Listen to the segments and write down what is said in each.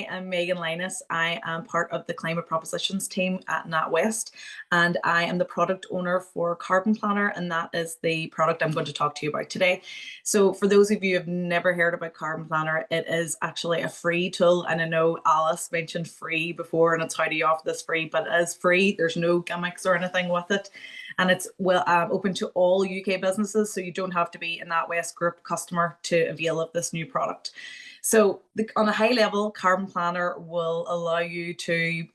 I'm Megan Linus. I am part of the climate propositions team at NatWest, and I am the product owner for Carbon Planner, and that is the product I'm going to talk to you about today. So for those of you who have never heard about Carbon Planner, it is actually a free tool, and I know Alice mentioned free before, and it's how do you offer this free, but it is free. There's no gimmicks or anything with it, and it's open to all UK businesses, so you don't have to be a NatWest Group customer to avail of this new product. So on a high level, Carbon Planner will allow you to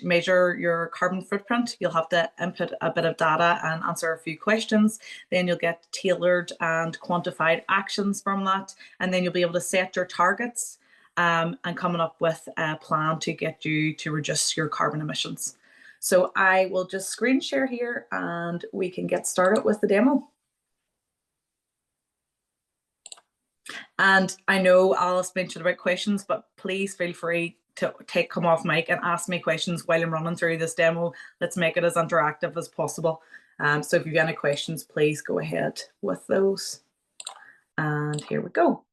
measure your carbon footprint. You'll have to input a bit of data and answer a few questions. Then you'll get tailored and quantified actions from that. And then you'll be able to set your targets and coming up with a plan to get you to reduce your carbon emissions. So I will just screen share here and we can get started with the demo. And I know Alice mentioned about questions, but please feel free to come off mic and ask me questions while I'm running through this demo. Let's make it as interactive as possible. So if you have any questions, please go ahead with those. And here we go.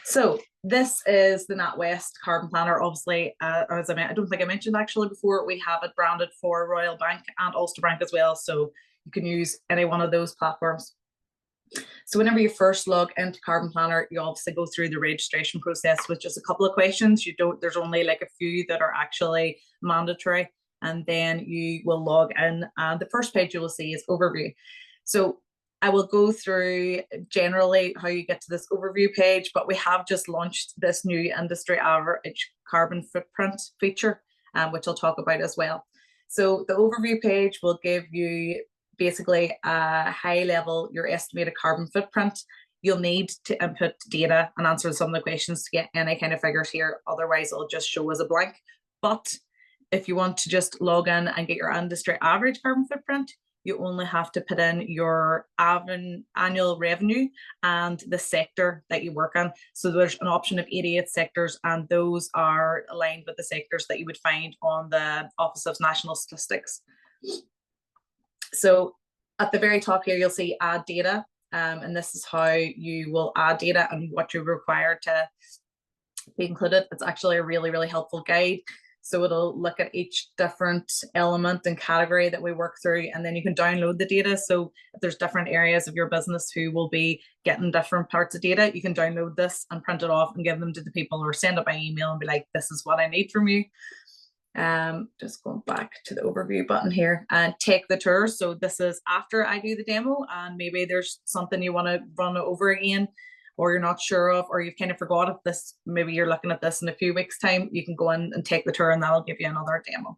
So this is the NatWest Carbon Planner. Obviously, as I don't think I mentioned actually before, we have it branded for Royal Bank and Ulster Bank as well. So you can use any one of those platforms. So whenever you first log into Carbon Planner, you obviously go through the registration process with just a couple of questions. There's only like a few that are actually mandatory, and then you will log in, and the first page you will see is overview. So I will go through generally how you get to this overview page, but we have just launched this new industry average carbon footprint feature, which I'll talk about as well. So the overview page will give you basically a high level, your estimated carbon footprint. You'll need to input data and answer some of the questions to get any kind of figures here. Otherwise, it'll just show as a blank. But if you want to just log in and get your industry average carbon footprint, you only have to put in your annual revenue and the sector that you work in. So there's an option of 88 sectors, and those are aligned with the sectors that you would find on the Office of National Statistics. So at the very top here, you'll see add data, and this is how you will add data and what you're required to be included. It's actually a really, really helpful guide. So it'll look at each different element and category that we work through, and then you can download the data. So if there's different areas of your business who will be getting different parts of data, you can download this and print it off and give them to the people, or send it by email and be like, this is what I need from you. Just going back to the overview button here, and take the tour. So this is after I do the demo, and maybe there's something you want to run over again, or you're not sure of, or you've kind of forgot of this. Maybe you're looking at this in a few weeks' time. You can go in and take the tour, and that'll give you another demo.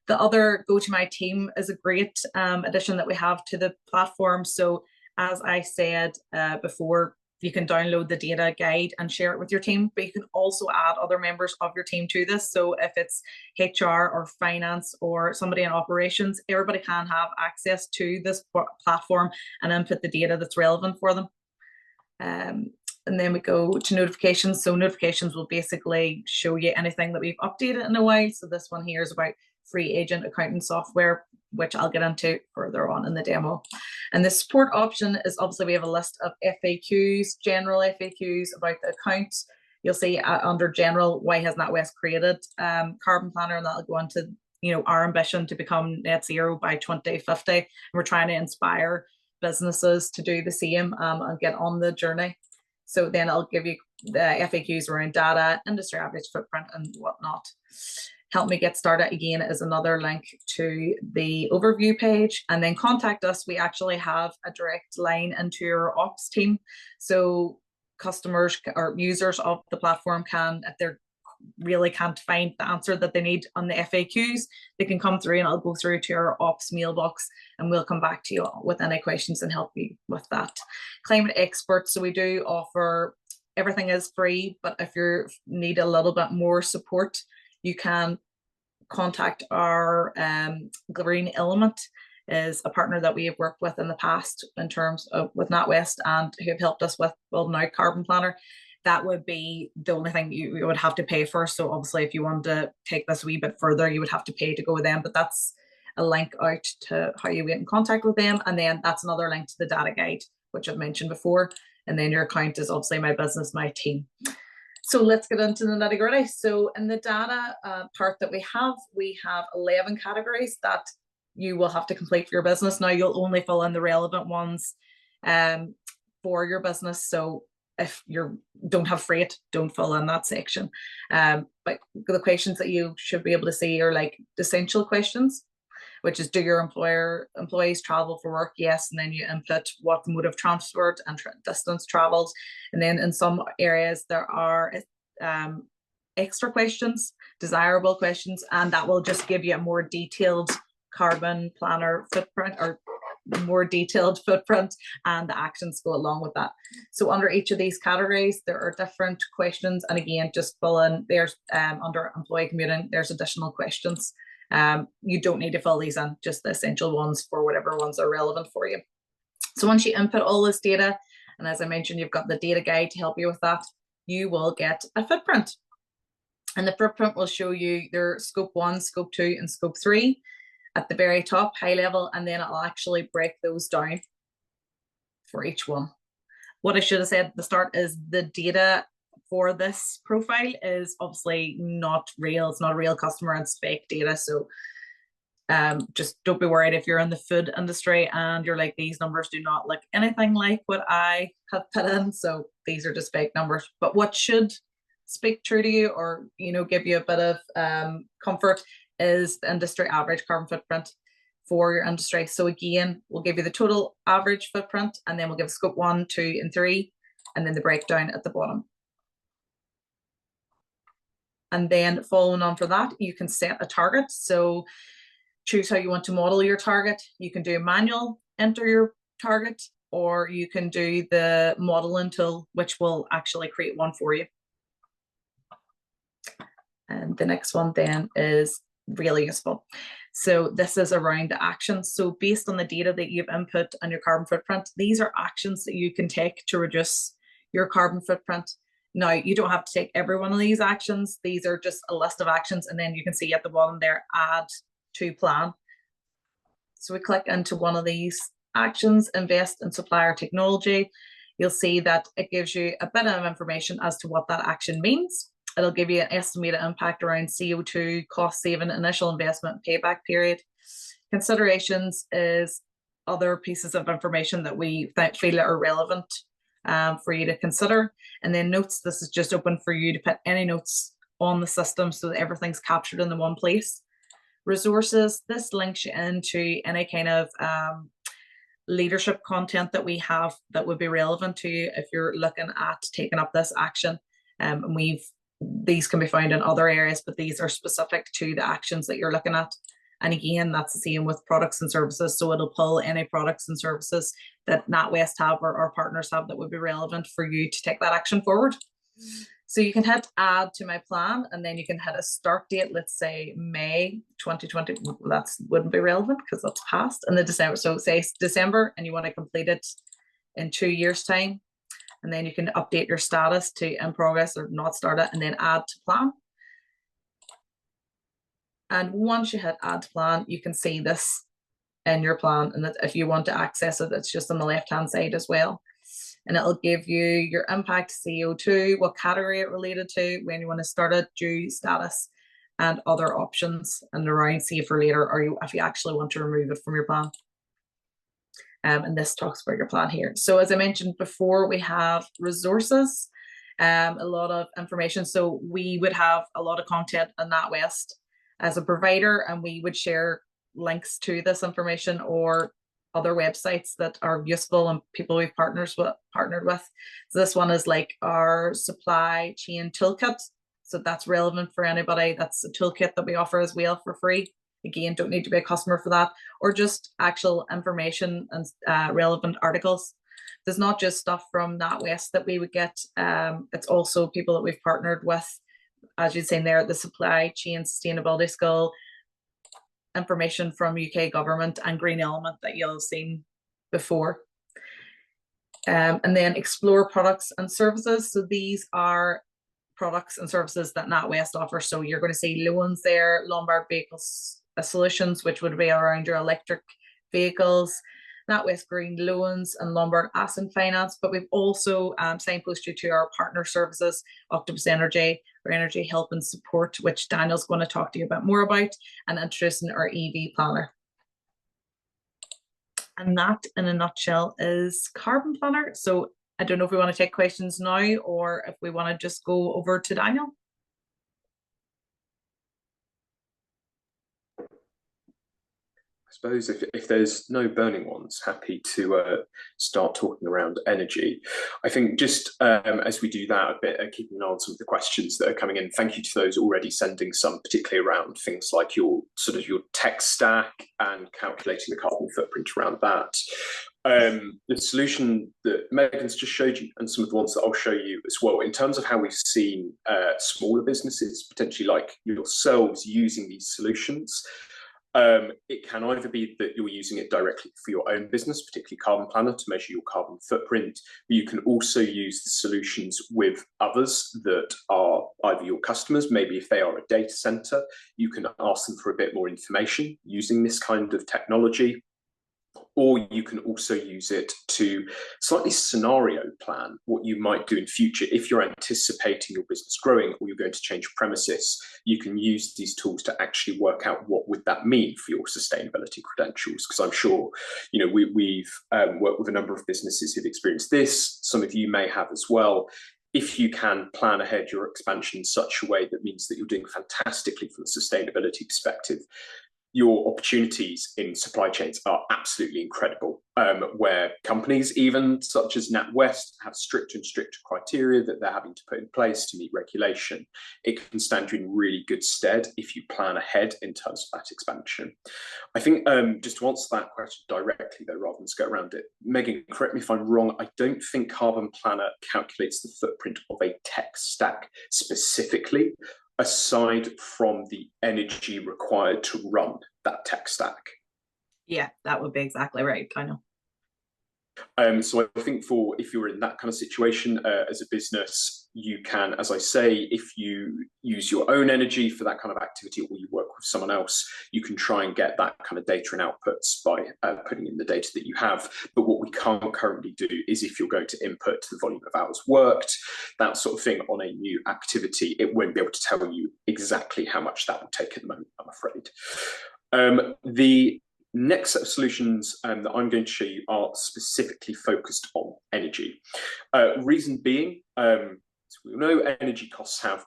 The other Go To My Team is a great addition that we have to the platform. So as I said before, you can download the data guide and share it with your team, but you can also add other members of your team to this. So if it's HR or finance or somebody in operations, everybody can have access to this platform and input the data that's relevant for them. And then we go to notifications. So notifications will basically show you anything that we've updated in a while. So this one here is about free agent accounting software, which I'll get into further on in the demo. And the support option is obviously we have a list of FAQs, general FAQs about the account. You'll see under general, why has NatWest created Carbon Planner, and that'll go into our ambition to become net zero by 2050. And we're trying to inspire businesses to do the same and get on the journey. So then I'll give you the FAQs around data, industry average footprint, and whatnot. Help me get started again is another link to the overview page. And then contact us. We actually have a direct line into your ops team. So customers or users of the platform can, if they're really can't find the answer that they need on the FAQs, they can come through, and I'll go through to your ops mailbox, and we'll come back to you with any questions and help you with that. Climate experts. So we do offer, everything is free, but if you need a little bit more support, you can contact our Green Element, is a partner that we have worked with in the past in terms of with NatWest, and who have helped us with building out Carbon Planner. That would be the only thing you would have to pay for. So obviously if you want to take this a wee bit further, you would have to pay to go with them, but that's a link out to how you get in contact with them. And then that's another link to the data guide, which I've mentioned before. And then your account is obviously my business, my team. So let's get into the nitty gritty. So in the data part that we have 11 categories that you will have to complete for your business. Now you'll only fill in the relevant ones for your business. So if you don't have freight, don't fill in that section. But the questions that you should be able to see are like essential questions, which is, do your employees travel for work? Yes. And then you input what mode of transport and distance traveled. And then in some areas there are extra questions, desirable questions, and that will just give you a more detailed carbon planner footprint, or more detailed footprint, and the actions go along with that. So under each of these categories there are different questions, and again, just fill in. There's under employee commuting, there's additional questions. You don't need to fill these in, just the essential ones for whatever ones are relevant for you. So once you input all this data, and as I mentioned, you've got the data guide to help you with that, you will get a footprint. And the footprint will show you their scope 1, scope 2, and scope 3 at the very top, high level, and then it'll actually break those down for each one. What I should have said at the start is the data for this profile is obviously not real. It's not a real customer, it's fake data. So just don't be worried if you're in the food industry and you're like, these numbers do not look anything like what I have put in. So these are just fake numbers. But what should speak true to you, or give you a bit of comfort, is the industry average carbon footprint for your industry. So again, we'll give you the total average footprint, and then we'll give scope 1, 2, and 3, and then the breakdown at the bottom. And then following on for that, you can set a target. So choose how you want to model your target. You can do a manual, enter your target, or you can do the modeling tool, which will actually create one for you. And the next one then is really useful. So this is around the actions. So based on the data that you've input on your carbon footprint, these are actions that you can take to reduce your carbon footprint. Now, you don't have to take every one of these actions. These are just a list of actions, and then you can see at the bottom there, add to plan. So we click into one of these actions, invest in supplier technology. You'll see that it gives you a bit of information as to what that action means. It'll give you an estimated impact around CO2, cost saving, initial investment, payback period. Considerations is other pieces of information that we feel are relevant for you to consider. And then notes, this is just open for you to put any notes on the system so that everything's captured in the one place. Resources, this links you into any kind of leadership content that we have that would be relevant to you if you're looking at taking up this action. And these can be found in other areas, but these are specific to the actions that you're looking at. And again, that's the same with products and services. So it'll pull any products and services that NatWest have or our partners have that would be relevant for you to take that action forward. So you can hit add to my plan, and then you can hit a start date, let's say May 2020. That wouldn't be relevant because that's past. And the December, so say December, and you want to complete it in 2 years' time. And then you can update your status to in progress or not started, and then add to plan. And once you hit add to plan, you can see this in your plan. And if you want to access it, it's just on the left-hand side as well. And it'll give you your impact, CO2, what category it related to, when you want to start it, due status, and other options and around save for later, or if you actually want to remove it from your plan. And this talks about your plan here. So as I mentioned before, we have resources, a lot of information. So we would have a lot of content on NatWest as a provider, and we would share links to this information or other websites that are useful and people we've partnered with. So this one is like our supply chain toolkit. So that's relevant for anybody. That's a toolkit that we offer as well for free. Again, don't need to be a customer for that, or just actual information and relevant articles. There's not just stuff from NatWest that we would get. It's also people that we've partnered with, as you've seen there, the supply chain sustainability skill, information from UK government, and Green Element that you'll have seen before. And then explore products and services. So these are products and services that NatWest offers. So you're going to see loans there, Lombard Vehicles Solutions, which would be around your electric vehicles, NatWest Green Loans and Lombard Asset Finance. But we've also signposted you to our partner services, Octopus Energy, or Energy Help and Support, which Daniel's going to talk to you about more about, and introducing our EV planner. And that, in a nutshell, is Carbon Planner. So I don't know if we want to take questions now or if we want to just go over to Daniel. I suppose if there's no burning ones, happy to start talking around energy. I think just as we do that a bit, keeping an eye on some of the questions that are coming in. Thank you to those already sending some, particularly around things like your tech stack and calculating the carbon footprint around that. The solution that Megan's just showed you, and some of the ones that I'll show you as well, in terms of how we've seen smaller businesses, potentially like yourselves, using these solutions. It can either be that you're using it directly for your own business, particularly Carbon Planner, to measure your carbon footprint. But you can also use the solutions with others that are either your customers, maybe if they are a data center, you can ask them for a bit more information using this kind of technology. Or you can also use it to slightly scenario plan what you might do in future. If you're anticipating your business growing or you're going to change premises, you can use these tools to actually work out what would that mean for your sustainability credentials. Because I'm sure, we've worked with a number of businesses who've experienced this. Some of you may have as well. If you can plan ahead your expansion in such a way that means that you're doing fantastically from a sustainability perspective, your opportunities in supply chains are absolutely incredible, where companies, even such as NatWest, have stricter and stricter criteria that they're having to put in place to meet regulation. It can stand you in really good stead if you plan ahead in terms of that expansion. I think just to answer that question directly, though, rather than skirt around it, Megan, correct me if I'm wrong, I don't think Carbon Planner calculates the footprint of a tech stack specifically, aside from the energy required to run that tech stack. Yeah, that would be exactly right, kind of. So I think if you're in that kind of situation as a business, you can, as I say, if you use your own energy for that kind of activity or you work with someone else, you can try and get that kind of data and outputs by putting in the data that you have. But what we can't currently do is if you're going to input the volume of hours worked, that sort of thing on a new activity, it won't be able to tell you exactly how much that will take at the moment, I'm afraid. The next set of solutions that I'm going to show you are specifically focused on energy. Reason being, as we all know, energy costs have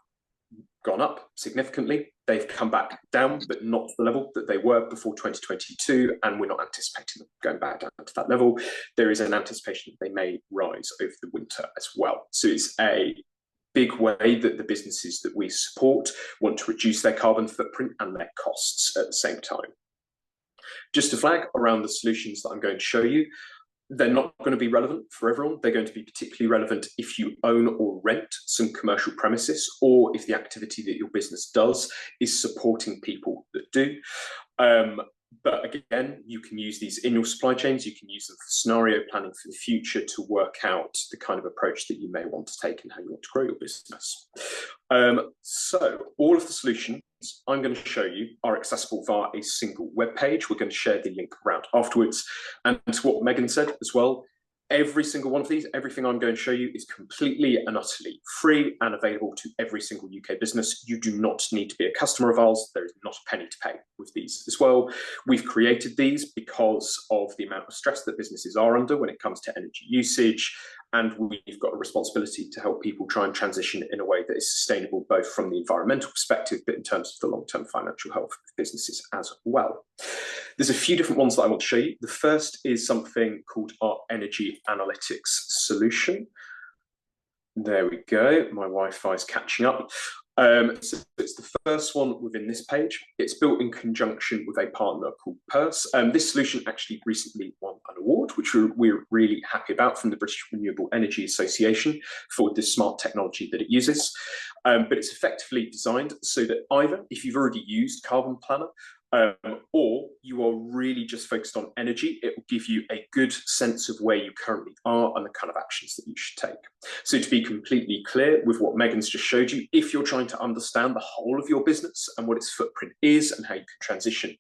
gone up significantly. They've come back down, but not to the level that they were before 2022, and we're not anticipating them going back down to that level. There is an anticipation that they may rise over the winter as well. So it's a big way that the businesses that we support want to reduce their carbon footprint and their costs at the same time. Just to flag around the solutions that I'm going to show you, they're not going to be relevant for everyone. They're going to be particularly relevant if you own or rent some commercial premises, or if the activity that your business does is supporting people that do. But again, you can use these in your supply chains. You can use them for scenario planning for the future to work out the kind of approach that you may want to take and how you want to grow your business. So all of the solutions I'm going to show you are accessible via a single web page. We're going to share the link around afterwards. And to what Megan said as well, every single one of these, everything I'm going to show you is completely and utterly free and available to every single UK business. You do not need to be a customer of ours. There is not a penny to pay with these as well. We've created these because of the amount of stress that businesses are under when it comes to energy usage. And we've got a responsibility to help people try and transition in a way that is sustainable, both from the environmental perspective, but in terms of the long-term financial health of businesses as well. There's a few different ones that I want to show you. The first is something called our energy analytics solution. There we go. My Wi-Fi is catching up. So it's the first one within this page. It's built in conjunction with a partner called Purse. This solution actually recently won an award, which we're really happy about, from the British Renewable Energy Association for the smart technology that it uses. But it's effectively designed so that either if you've already used Carbon Planner, or you are really just focused on energy, it will give you a good sense of where you currently are and the kind of actions that you should take. So to be completely clear with what Megan's just showed you, if you're trying to understand the whole of your business and what its footprint is and how you can transition,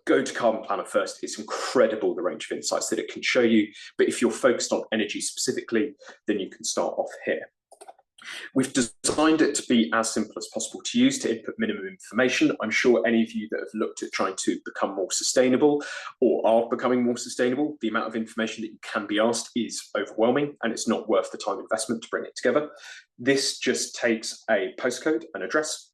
go to Carbon Planner first. It's incredible, the range of insights that it can show you. But if you're focused on energy specifically, then you can start off here. We've designed it to be as simple as possible to use to input minimum information. I'm sure any of you that have looked at trying to become more sustainable or are becoming more sustainable, the amount of information that you can be asked is overwhelming, and it's not worth the time investment to bring it together. This just takes a postcode and address.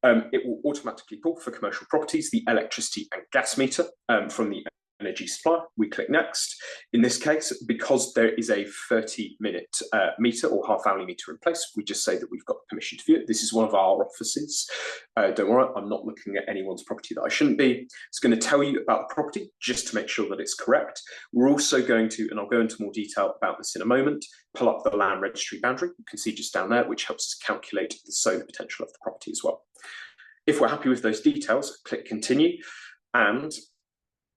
It will automatically pull for commercial properties the electricity and gas meter from the energy supplier. We click next. In this case, because there is a 30-minute meter or half-hourly meter in place, we just say that we've got permission to view it. This is one of our offices. Don't worry, I'm not looking at anyone's property that I shouldn't be. It's going to tell you about the property just to make sure that it's correct. We're also going to, and I'll go into more detail about this in a moment, pull up the land registry boundary. You can see just down there, which helps us calculate the solar potential of the property as well. If we're happy with those details, click continue, and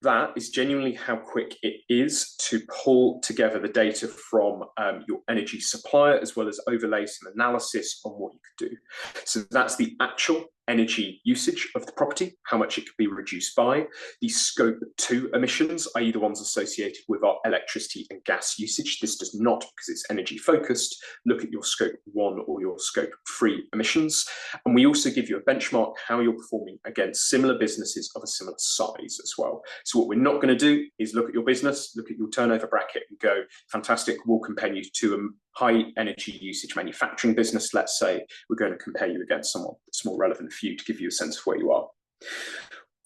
that is genuinely how quick it is to pull together the data from your energy supplier, as well as overlay some analysis on what you could do. So that's the actual energy usage of the property, how much it could be reduced by. The scope 2 emissions, i.e. the ones associated with our electricity and gas usage. This does not, because it's energy focused, look at your scope 1 or your scope 3 emissions. And we also give you a benchmark how you're performing against similar businesses of a similar size as well. So what we're not going to do is look at your business, look at your turnover bracket and go, fantastic, we'll compare you to a high energy usage manufacturing business, let's say. We're going to compare you against someone that's more relevant for you to give you a sense of where you are.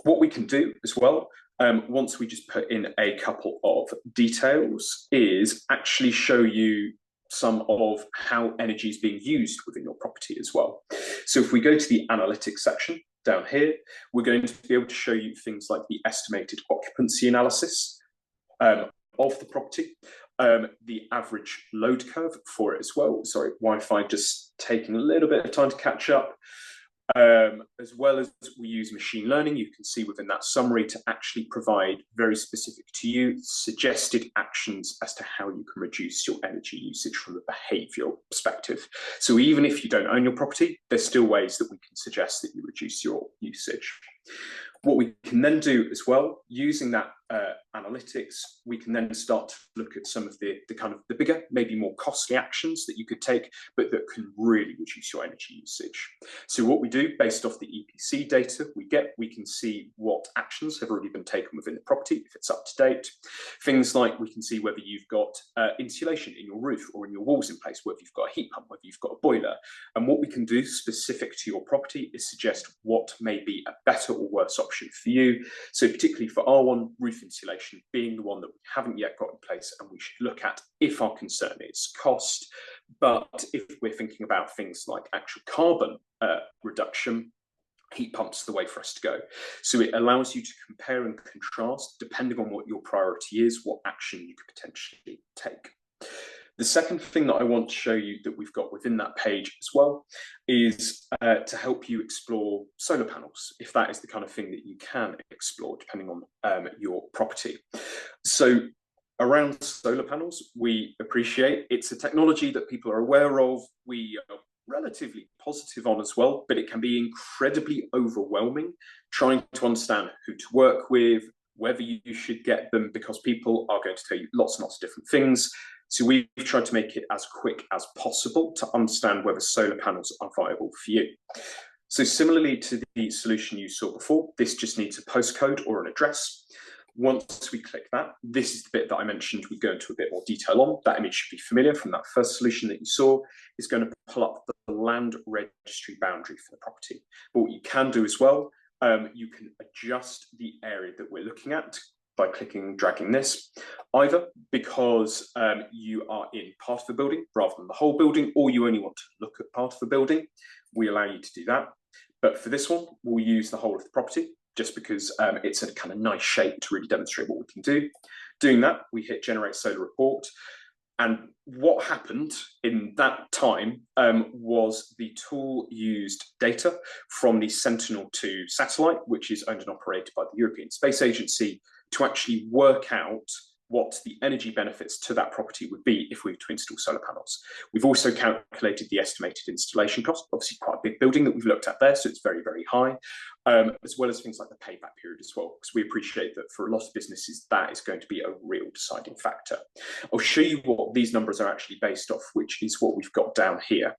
What we can do as well, once we just put in a couple of details, is actually show you some of how energy is being used within your property as well. So if we go to the analytics section down here, we're going to be able to show you things like the estimated occupancy analysis of the property, the average load curve for it as well. Sorry, Wi-Fi just taking a little bit of time to catch up. As well as we use machine learning, you can see within that summary to actually provide very specific to you suggested actions as to how you can reduce your energy usage from a behavioural perspective. So even if you don't own your property, there's still ways that we can suggest that you reduce your usage. What we can then do as well, using that analytics, we can then start to look at some of the kind of the bigger, maybe more costly actions that you could take, but that can really reduce your energy usage. So what we do based off the EPC data we can see what actions have already been taken within the property, if it's up to date. Things like we can see whether you've got insulation in your roof or in your walls in place, whether you've got a heat pump, whether you've got a boiler. And what we can do specific to your property is suggest what may be a better or worse option for you. So particularly for R1, roof insulation being the one that we haven't yet got in place, and we should look at if our concern is cost. But if we're thinking about things like actual carbon reduction, heat pumps the way for us to go. So it allows you to compare and contrast, depending on what your priority is, what action you could potentially take. The second thing that I want to show you that we've got within that page as well is to help you explore solar panels, if that is the kind of thing that you can explore depending on your property. So around solar panels, we appreciate it's a technology that people are aware of. We are relatively positive on as well, but it can be incredibly overwhelming trying to understand who to work with, whether you should get them, because people are going to tell you lots and lots of different things. So we've tried to make it as quick as possible to understand whether solar panels are viable for you. So similarly to the solution you saw before, this just needs a postcode or an address. Once we click that, this is the bit that I mentioned we go into a bit more detail on. That image should be familiar from that first solution that you saw. Is going to pull up the land registry boundary for the property. But what you can do as well, you can adjust the area that we're looking at by clicking and dragging this, either because you are in part of the building rather than the whole building, or you only want to look at part of the building. We allow you to do that. But for this one, we'll use the whole of the property, just because it's a kind of nice shape to really demonstrate what we can do. Doing that, we hit Generate Solar Report. And what happened in that time was the tool used data from the Sentinel-2 satellite, which is owned and operated by the European Space Agency, to actually work out what the energy benefits to that property would be if we were to install solar panels. We've also calculated the estimated installation cost, obviously quite a big building that we've looked at there, so it's very, very high. as well as things like the payback period as well, because we appreciate that for a lot of businesses, that is going to be a real deciding factor. I'll show you what these numbers are actually based off, which is what we've got down here.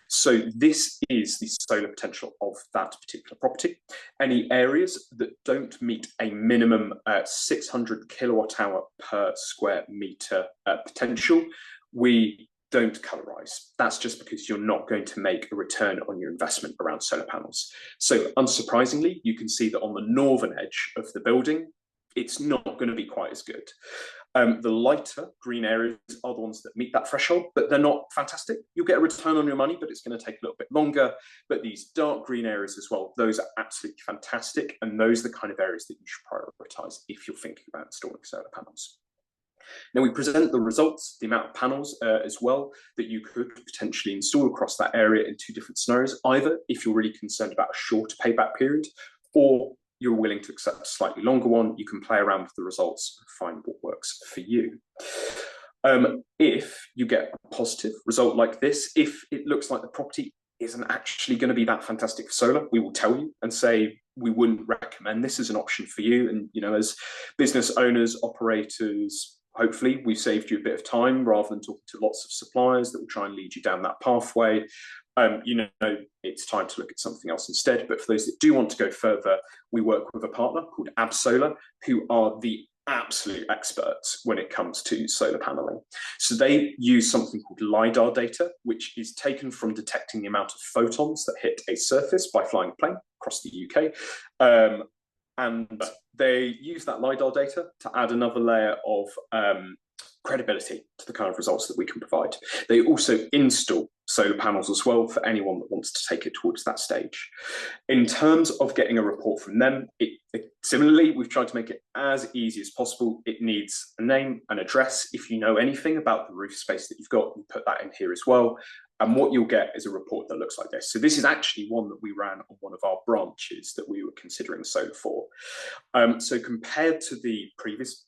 So this is the solar potential of that particular property. Any areas that don't meet a minimum 600 kilowatt hour per square meter potential, we don't colorize. That's just because you're not going to make a return on your investment around solar panels. So unsurprisingly, you can see that on the northern edge of the building, it's not going to be quite as good. The lighter green areas are the ones that meet that threshold, but they're not fantastic. You'll get a return on your money, but it's going to take a little bit longer. But these dark green areas as well, those are absolutely fantastic. And those are the kind of areas that you should prioritize if you're thinking about installing solar panels. Now we present the results, the amount of panels as well that you could potentially install across that area in two different scenarios, either if you're really concerned about a shorter payback period, or you're willing to accept a slightly longer one. You can play around with the results and find what works for you. If you get a positive result like this, if it looks like the property isn't actually going to be that fantastic for solar, we will tell you and say we wouldn't recommend this as an option for you. And, you know, as business owners, operators, hopefully we've saved you a bit of time rather than talking to lots of suppliers that will try and lead you down that pathway. You know, it's time to look at something else instead. But for those that do want to go further, we work with a partner called Absolar, who are the absolute experts when it comes to solar paneling. So they use something called LiDAR data, which is taken from detecting the amount of photons that hit a surface by flying a plane across the UK. And they use that LiDAR data to add another layer of credibility to the kind of results that we can provide. They also install solar panels as well for anyone that wants to take it towards that stage. In terms of getting a report from them, similarly, we've tried to make it as easy as possible. It needs a name, an address. If you know anything about the roof space that you've got, we put that in here as well. And what you'll get is a report that looks like this. So this is actually one that we ran on one of our branches that we were considering solar for. So compared to the previous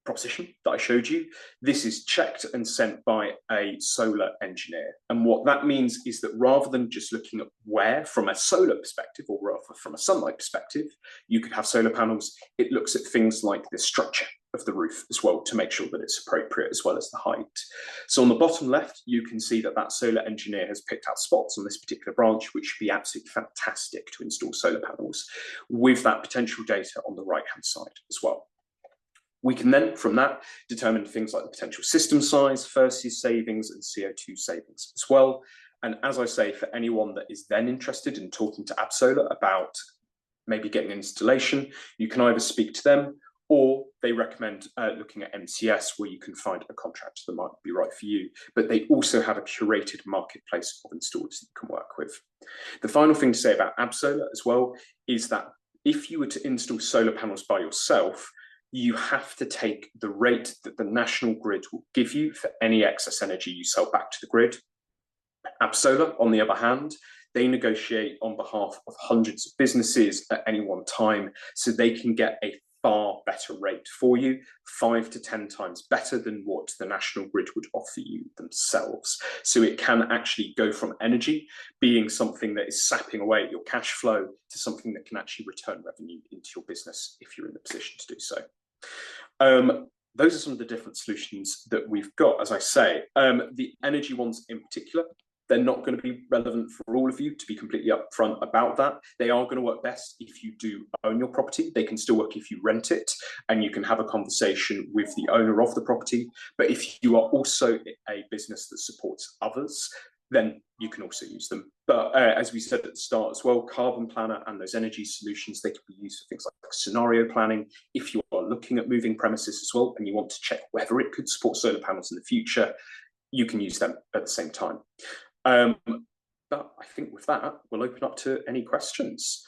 proposition that I showed you, this is checked and sent by a solar engineer. And what that means is that rather than just looking at where from a solar perspective, or rather from a sunlight perspective, you could have solar panels, it looks at things like the structure of the roof as well to make sure that it's appropriate, as well as the height. So on the bottom left, you can see that that solar engineer has picked out spots on this particular branch, which should be absolutely fantastic to install solar panels, with that potential data on the right-hand side as well. We can then, from that, determine things like the potential system size, first use savings, and CO2 savings as well. And as I say, for anyone that is then interested in talking to Absolar about maybe getting an installation, you can either speak to them, or they recommend looking at MCS, where you can find a contractor that might be right for you. But they also have a curated marketplace of installers that you can work with. The final thing to say about Absolar as well is that if you were to install solar panels by yourself, you have to take the rate that the national grid will give you for any excess energy you sell back to the grid. Absolar, on the other hand, they negotiate on behalf of hundreds of businesses at any one time, so they can get a far better rate for you, 5 to 10 times better than what the national grid would offer you themselves. So it can actually go from energy being something that is sapping away at your cash flow to something that can actually return revenue into your business if you're in the position to do so. Those are some of the different solutions that we've got. As I say, the energy ones in particular, they're not going to be relevant for all of you, to be completely upfront about that. They are going to work best if you do own your property. They can still work if you rent it, and you can have a conversation with the owner of the property. But if you are also a business that supports others, then you can also use them. But as we said at the start as well, Carbon Planner and those energy solutions, they can be used for things like scenario planning. If you are looking at moving premises as well, and you want to check whether it could support solar panels in the future, you can use them at the same time. But I think with that, we'll open up to any questions.